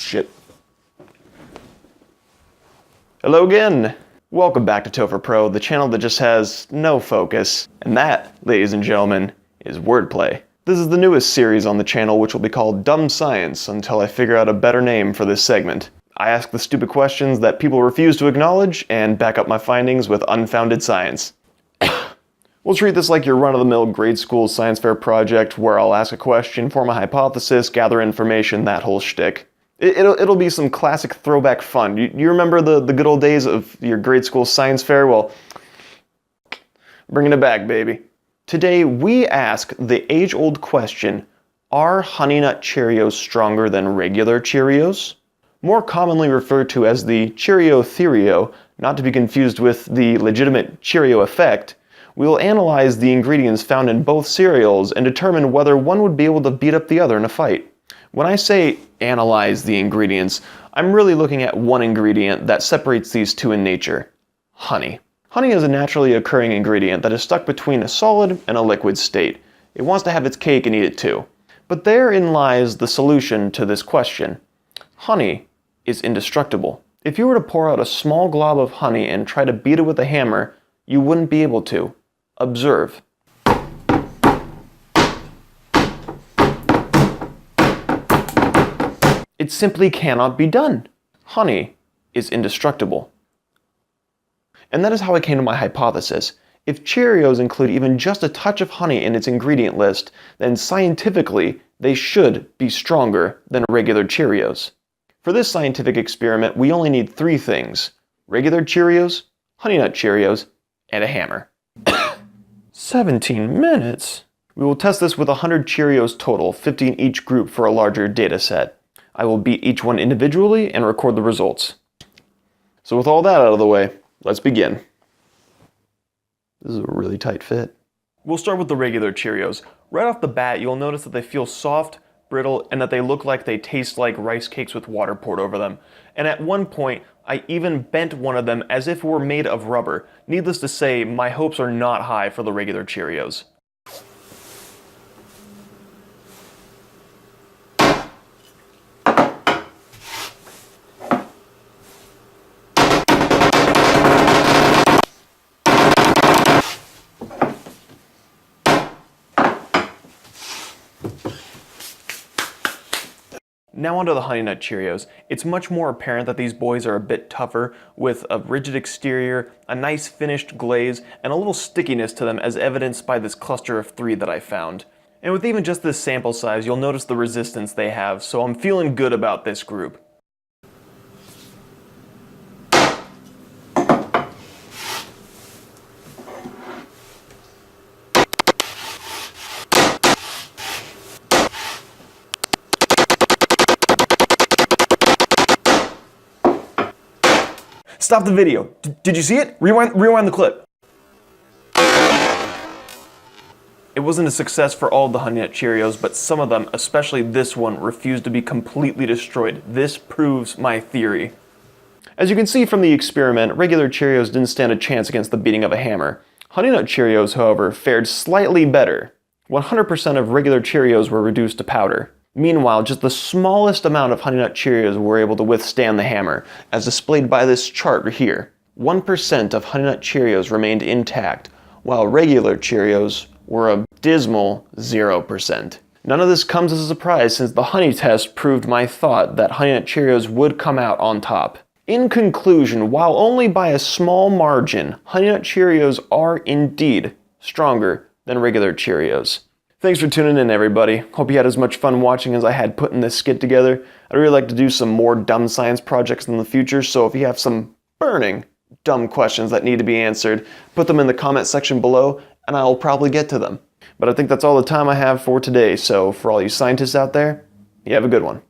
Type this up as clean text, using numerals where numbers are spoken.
Shit. Hello again. Welcome back to Topher Pro, the channel that just has no focus. And that, ladies and gentlemen, is wordplay. This is the newest series on the channel, which will be called Dumb Science until I figure out a better name for this segment. I ask the stupid questions that people refuse to acknowledge and back up my findings with unfounded science. We'll treat this like your run-of-the-mill grade school science fair project where I'll ask a question, form a hypothesis, gather information, that whole shtick. It'll be some classic throwback fun. You remember the good old days of your grade school science fair? Well, bringing it back, baby. Today we ask the age-old question, are Honey Nut Cheerios stronger than regular Cheerios? More commonly referred to as the Cheerio Theorio, not to be confused with the legitimate Cheerio effect, we will analyze the ingredients found in both cereals and determine whether one would be able to beat up the other in a fight. When I say analyze the ingredients, I'm really looking at one ingredient that separates these two in nature: honey. Honey is a naturally occurring ingredient that is stuck between a solid and a liquid state. It wants to have its cake and eat it too. But therein lies the solution to this question. Honey is indestructible. If you were to pour out a small glob of honey and try to beat it with a hammer, you wouldn't be able to. Observe. It simply cannot be done. Honey is indestructible. And that is how I came to my hypothesis. If Cheerios include even just a touch of honey in its ingredient list, then scientifically, they should be stronger than regular Cheerios. For this scientific experiment, we only need three things: regular Cheerios, Honey Nut Cheerios, and a hammer. 17 minutes? We will test this with 100 Cheerios total, 50 in each group for a larger data set. I will beat each one individually and record the results. So with all that out of the way, let's begin. This is a really tight fit. We'll start with the regular Cheerios. Right off the bat, you'll notice that they feel soft, brittle, and that they look like they taste like rice cakes with water poured over them. And at one point, I even bent one of them as if it were made of rubber. Needless to say, my hopes are not high for the regular Cheerios. Now onto the Honey Nut Cheerios. It's much more apparent that these boys are a bit tougher, with a rigid exterior, a nice finished glaze, and a little stickiness to them as evidenced by this cluster of 3 that I found. And with even just this sample size, you'll notice the resistance they have, so I'm feeling good about this group. Stop the video. Did you see it? Rewind the clip. It wasn't a success for all the Honey Nut Cheerios, but some of them, especially this one, refused to be completely destroyed. This proves my theory. As you can see from the experiment, regular Cheerios didn't stand a chance against the beating of a hammer. Honey Nut Cheerios, however, fared slightly better. 100% of regular Cheerios were reduced to powder. Meanwhile, just the smallest amount of Honey Nut Cheerios were able to withstand the hammer, as displayed by this chart here. 1% of Honey Nut Cheerios remained intact, while regular Cheerios were a dismal 0%. None of this comes as a surprise since the honey test proved my thought that Honey Nut Cheerios would come out on top. In conclusion, while only by a small margin, Honey Nut Cheerios are indeed stronger than regular Cheerios. Thanks for tuning in, everybody. Hope you had as much fun watching as I had putting this skit together. I'd really like to do some more dumb science projects in the future, so if you have some burning dumb questions that need to be answered, put them in the comment section below, and I'll probably get to them. But I think that's all the time I have for today, so for all you scientists out there, you have a good one.